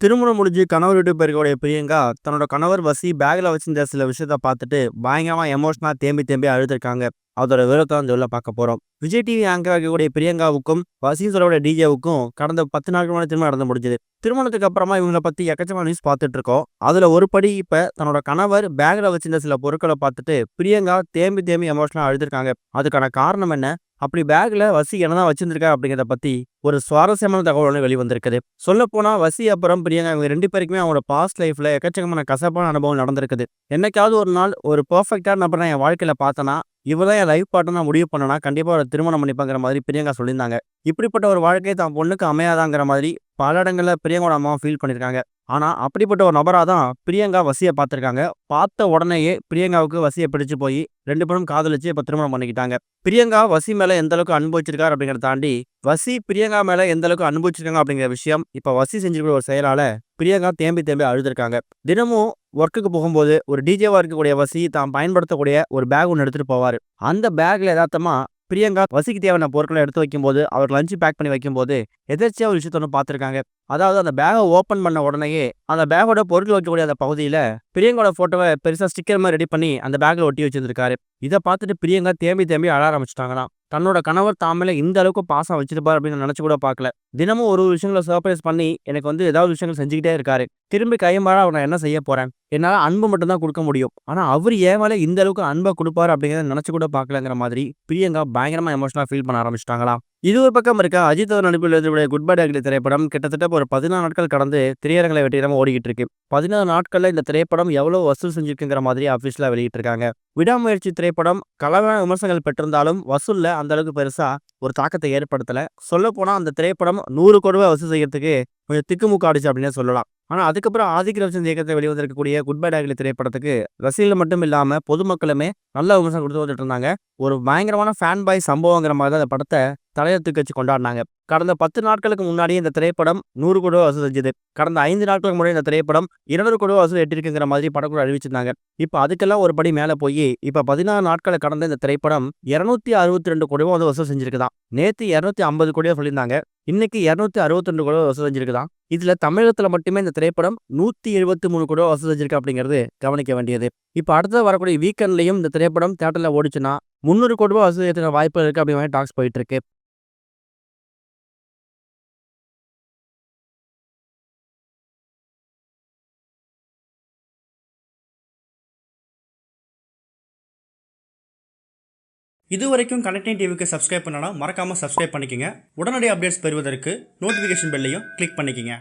திருமணம் முடிஞ்சு கணவர் வீட்டுக்கு போயிருக்கக்கூடிய பிரியங்கா, தன்னோட கணவர் வசி பேக்ல வச்சிருந்த சில விஷயத்த பார்த்துட்டு, பயங்கரமா எமோஷனலா தேம்பி தேம்பி அழுதுருக்காங்க. அதோட விவரத்த இந்த உள்ள பார்க்க போறோம். விஜய் டிவி ஆங்கரா இருக்கக்கூடிய பிரியங்காவுக்கும், வசின்னு சொல்லக்கூடிய டிஜேவுக்கும் கடந்த 10 நாட்கள் முன்னாடி திருமணம் நடந்து முடிஞ்சது. திருமணத்துக்கு அப்புறமா இவங்கள பத்தி எக்கச்சக்கமான நியூஸ் பார்த்துட்டு இருக்கோம். அதுல ஒரு படி இப்ப தன்னோட கணவர் பேக்ல வச்சிருந்த சில பொருட்கள பார்த்துட்டு, பிரியங்கா தேம்பி தேம்பி எமோஷனலா அழுதுருக்காங்க. அதுக்கான காரணம் என்ன? அப்படி பேக்ல வசி என்னதான் வச்சிருந்திருக்கா அப்படிங்கிறத பத்தி ஒரு சுவாரஸ்யமான தகவல் ஒண்ணு வெளிவந்திருக்குது. சொல்லப்போனா வசி அப்புறம் பிரியங்கா இவங்க 2 பேருக்குமே அவங்களோட பாஸ்ட் லைஃப்ல எக்கச்சக்கமான கசப்பான அனுபவம் நடந்திருக்குது. என்னைக்காவது ஒரு நாள் ஒரு பெர்ஃபெக்ட்டான நபர என் வாழ்க்கையில பார்த்தனா, இவ தான் என் லைஃப் பார்ட்னர்னு நான் முடிவு பண்ணனா, கண்டிப்பா ஒரு திருமணம் பண்ணிப்பேங்கிற மாதிரி பிரியங்கா சொல்லியிருந்தாங்க. இப்படிப்பட்ட ஒரு வாழ்க்கை தான் பொண்ணுக்கு அமையாதாங்கிற மாதிரி பல இடங்கள்ல பிரியங்காவோட அம்மாவும் ஃபீல் பண்ணியிருக்காங்க. ஆனா, அப்படிப்பட்ட ஒரு நபரா தான் பிரியங்கா வசிய பார்த்திருக்காங்க. பார்த்த உடனேயே பிரியங்காவுக்கு வசிய பிடிச்சு போயி 2 பேரும் காதலிச்சு இப்ப திருமணம் பண்ணிக்கிட்டாங்க. பிரியங்கா வசி மேல எந்த அளவுக்கு அன்பு வச்சிருக்காரு அப்படிங்கிறத தாண்டி, வசி பிரியங்கா மேல எந்த அளவுக்கு அன்பு வச்சிருக்காங்க அப்படிங்கிற விஷயம், இப்ப வசி செஞ்சிருக்கிற ஒரு செயலால பிரியங்கா தேம்பி தேம்பி அழுதுருக்காங்க. தினமும் ஒர்க்குக்கு போகும்போது ஒரு டிஜேவா இருக்கக்கூடிய வசி தான் பயன்படுத்தக்கூடிய ஒரு பேக் ஒண்ணு எடுத்துட்டு போவாரு. அந்த பேக்ல எதார்த்தமா பிரியங்கா வசிக்கு தேவையான பொருட்கள எடுத்து வைக்கும்போது, அவர் லஞ்ச் பேக் பண்ணி வைக்கும்போது, எதேர்ச்சியா ஒரு விஷயத்த ஒண்ணு பார்த்துருக்காங்க. அதாவது அந்த பேக்க ஓப்பன் பண்ண உடனேயே, அந்த பேக்கோட பொருட்கள் வைக்கக்கூடிய அந்த பகுதியில, பிரியங்காவோட ஃபோட்டோவ பெருசா ஸ்டிக்கர் மாரி ரெடி பண்ணி அந்த பேக்ல ஒட்டி வச்சிருந்திருக்காரு. இத பார்த்துட்டு பிரியங்கா தேம்பி தேம்பி அழ ஆரம்பிச்சுட்டாங்களாம். தன்னோட கணவர் தான் மேல இந்த அளவுக்கு பாசம் வச்சிருப்பார் அப்படின்னு நினைச்சு கூட பார்க்கல. தினமும் ஒரு ஒரு விஷயங்கள சர்ப்ரைஸ் பண்ணி, எனக்கு ஏதாவது விஷயங்கள் செஞ்சுக்கிட்டே இருக்காரு. திரும்பி கையுமாற அவர நான் என்ன செய்ய போறேன்? என்னால அன்பு மட்டும் தான் குடுக்க முடியும். ஆனா அவரு என் மேல இந்த அளவுக்கு அன்ப குடுப்பாரு அப்படிங்கிறத நினைச்சு கூட பார்க்கலங்கிற மாதிரி பிரியங்கா பயங்கரமா எமோஷனலா ஃபீல் பண்ண ஆரம்பிச்சுட்டாங்களாம். இது ஒரு பக்கம் இருக்க, அஜித் அவர் நடிப்பில் வெளிவந்த குட் பை டாக்லி திரைப்படம் கிட்டத்தட்ட ஒரு 14 நாட்கள் கடந்து திரையரங்குல வெற்றிகரமா ஓடிக்கிட்டு இருக்கு. 14 நாட்கள்ல இந்த திரைப்படம் எவ்வளவு வசூல் செஞ்சிருக்குங்கிற மாதிரி அபிஷியலா வெளியிட்டிருக்காங்க. விடாமுயற்சி திரைப்படம் கலவையான விமர்சனங்கள் பெற்றிருந்தாலும் வசூல்ல அந்த அளவுக்கு பெருசா ஒரு தாக்கத்தை ஏற்படுத்தல. சொல்லப்போனா அந்த திரைப்படம் 100 கோடி ரூபாய் வசூல் செய்யறதுக்கு கொஞ்சம் திக்குமுக்காடுச்சு அப்படின்னே சொல்லலாம். ஆனா அதுக்கப்புறம் ஆதிக் ரவிச்சந்திரன் இயக்கத்துல வெளிவந்திருக்கக்கூடிய குட் பை டாக்லி திரைப்படத்துக்கு ரசிகர்கள் மட்டும் இல்லாம பொதுமக்களுமே நல்ல விமர்சனம் கொடுத்து வந்துட்டு இருந்தாங்க. ஒரு பயங்கரமான ஃபேன் பாய் சம்பவங்கிற மாதிரி தான் அந்த படத்த தலையெடுத்து வச்சு கொண்டாடினாங்க. கடந்த 10 நாட்களுக்கு முன்னாடி இந்த திரைப்படம் 100 கோடி ரூபாய் வசூல் செஞ்சது. கடந்த 5 நாட்களுக்கு முன்னாடி இந்த திரைப்படம் 200 கோடி ரூபாய் வசூல் எட்டியிருக்குங்கிற மாதிரி படக்குழு அறிவிச்சிருந்தாங்க. இப்ப அதுக்கெல்லாம் ஒரு படி மேல போயி, இப்ப 16 நாட்கள கடந்த இந்த திரைப்படம் 262 கோடி ரூபாய் வசூல் செஞ்சிருக்குதாம். நேத்து 250 கோடியா சொல்லியிருந்தாங்க. இன்னைக்கு 262 கோடி ரூபாய் வசூல் செஞ்சிருக்குதாம். இதுல தமிழகத்துல மட்டுமே இந்த திரைப்படம் 173 கோடி ரூபாய் வசூல் செஞ்சிருக்கு அப்படிங்கிறது கவனிக்க வேண்டியது. இப்ப அடுத்தது வரக்கூடிய வீக்கெண்ட்லயும் இந்த திரைப்படம் தியேட்டர்ல ஓடுச்சுன்னா 300 கோடி ரூபாய் வசூல் செய்யறதுக்கான வாய்ப்பு இருக்கு அப்படிங்கிற மாதிரி டாக்ஸ் போயிட்டு இருக்கு. இதுவரைக்கும் கனெக்டிங் டிவிக்கு சப்ஸ்கிரைப் பண்ணனா மறக்காம சப்ஸ்கிரைப் பண்ணிக்கங்க. உடனடி அப்டேட்ஸ் பெறுவதற்கு நோட்டிஃபிகேஷன் பெல்லையும் கிளிக் பண்ணிக்கங்க.